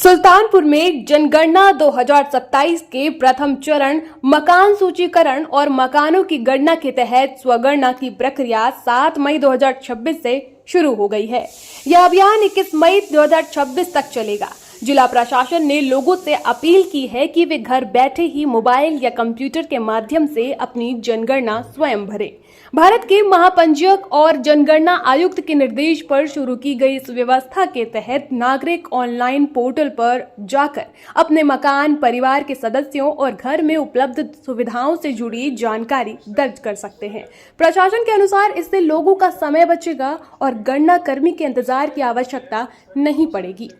सुल्तानपुर में जनगणना 2027 के प्रथम चरण मकान सूचीकरण और मकानों की गणना के तहत स्वगणना की प्रक्रिया 7 मई 2026 से शुरू हो गई है। यह अभियान 21 मई 2026 तक चलेगा। जिला प्रशासन ने लोगों से अपील की है कि वे घर बैठे ही मोबाइल या कंप्यूटर के माध्यम से अपनी जनगणना स्वयं भरें। भारत के महापंजीयक और जनगणना आयुक्त के निर्देश पर शुरू की गई इस व्यवस्था के तहत नागरिक ऑनलाइन पोर्टल पर जाकर अपने मकान, परिवार के सदस्यों और घर में उपलब्ध सुविधाओं से जुड़ी जानकारी दर्ज कर सकते हैं। प्रशासन के अनुसार इससे लोगों का समय बचेगा और गणना कर्मी के इंतजार की आवश्यकता नहीं पड़ेगी।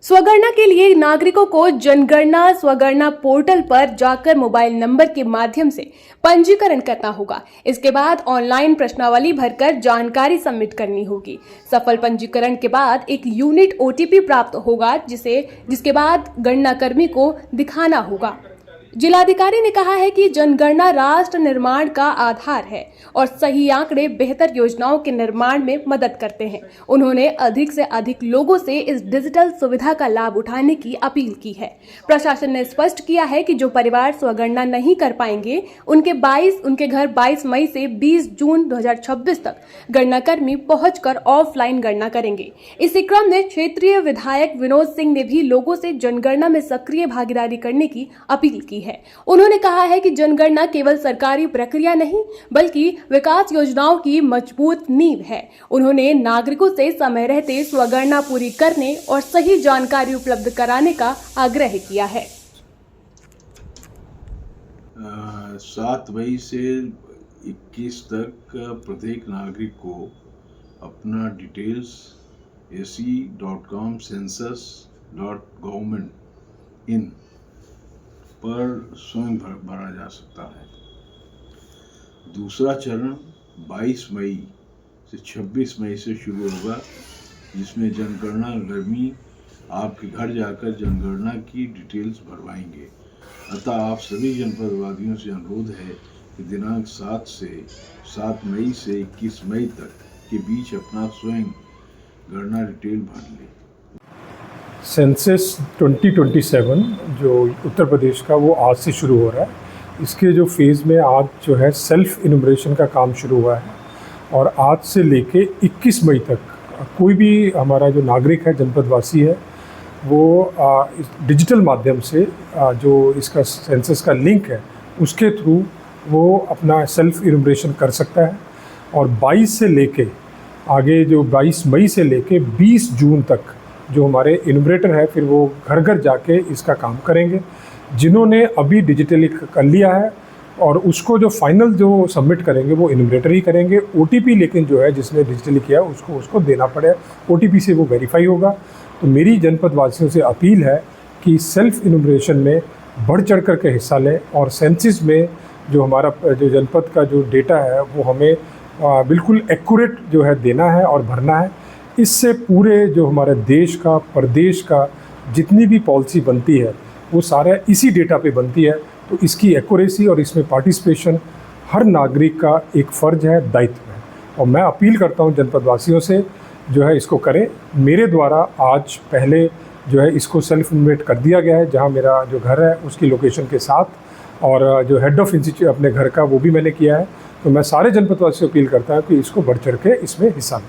स्वगणना के लिए नागरिकों को जनगणना स्वगणना पोर्टल पर जाकर मोबाइल नंबर के माध्यम से पंजीकरण करना होगा। इसके बाद ऑनलाइन प्रश्नावली भरकर जानकारी सबमिट करनी होगी। सफल पंजीकरण के बाद एक यूनिक OTP प्राप्त होगा जिसके बाद गणना कर्मी को दिखाना होगा। जिलाधिकारी ने कहा है कि जनगणना राष्ट्र निर्माण का आधार है और सही आंकड़े बेहतर योजनाओं के निर्माण में मदद करते हैं। उन्होंने अधिक से अधिक लोगों से इस डिजिटल सुविधा का लाभ उठाने की अपील की है। प्रशासन ने स्पष्ट किया है कि जो परिवार स्वगणना नहीं कर पाएंगे उनके घर 22 मई से 20 जून 2026 तक गणनाकर्मी पहुंचकर ऑफलाइन गणना करेंगे। इसी क्रम में क्षेत्रीय विधायक विनोद सिंह ने भी लोगों से जनगणना में सक्रिय भागीदारी करने की अपील की है। उन्होंने कहा है कि जनगणना केवल सरकारी प्रक्रिया नहीं बल्कि विकास योजनाओं की मजबूत नींव है। उन्होंने नागरिकों से समय रहते स्वगणना पूरी करने और सही जानकारी उपलब्ध कराने का आग्रह किया है। 7 मई से 21 तक प्रत्येक नागरिक को अपना डिटेल्स ac.com census.government.in पर स्वयं भरा जा सकता है। दूसरा चरण 22 मई से 26 मई से शुरू होगा, जिसमें जनगणना कर्मी आपके घर जाकर जनगणना की डिटेल्स भरवाएंगे। अतः आप सभी जनपदवासियों से अनुरोध है कि दिनांक 7 मई से 21 मई तक के बीच अपना स्वयं गणना डिटेल भर लें। सेंसस 2027 जो उत्तर प्रदेश का वो आज से शुरू हो रहा है। इसके जो फेज़ में आज जो है सेल्फ इनुमरेशन का काम शुरू हुआ है और आज से लेके 21 मई तक कोई भी हमारा जो नागरिक है, जनपदवासी है, वो इस डिजिटल माध्यम से जो इसका सेंसस का लिंक है उसके थ्रू वो अपना सेल्फ इनुमरेशन कर सकता है। और 22 से लेके आगे जो 22 मई से लेके 20 जून तक जो हमारे इनुमरेटर है फिर वो घर घर जाके इसका काम करेंगे। जिन्होंने अभी डिजिटली कर लिया है और उसको जो फाइनल जो सबमिट करेंगे वो इनुमरेटर ही करेंगे। OTP लेकिन जो है जिसने डिजिटली किया उसको देना पड़े, OTP से वो वेरीफाई होगा। तो मेरी जनपद वासियों से अपील है कि सेल्फ इनुमरेशन में बढ़ चढ़ कर के हिस्सा लें और सेंसिस में जो हमारा जो जनपद का जो डेटा है वो हमें बिल्कुल एक्यूरेट जो है देना है और भरना है। इससे पूरे जो हमारे देश का, प्रदेश का जितनी भी पॉलिसी बनती है वो सारा इसी डेटा पे बनती है। तो इसकी एक्यूरेसी और इसमें पार्टिसिपेशन हर नागरिक का एक फ़र्ज है, दायित्व है। और मैं अपील करता हूँ जनपदवासियों से जो है इसको करें। मेरे द्वारा आज पहले जो है इसको सेल्फ इनुमरेट कर दिया गया है, जहाँ मेरा जो घर है उसकी लोकेशन के साथ, और जो हेड ऑफ़ इंस्टीट्यूट अपने घर का वो भी मैंने किया है। तो मैं सारे जनपदवासियों से अपील करता हूँ कि इसको बढ़ चढ़ के इसमें हिस्सा लें।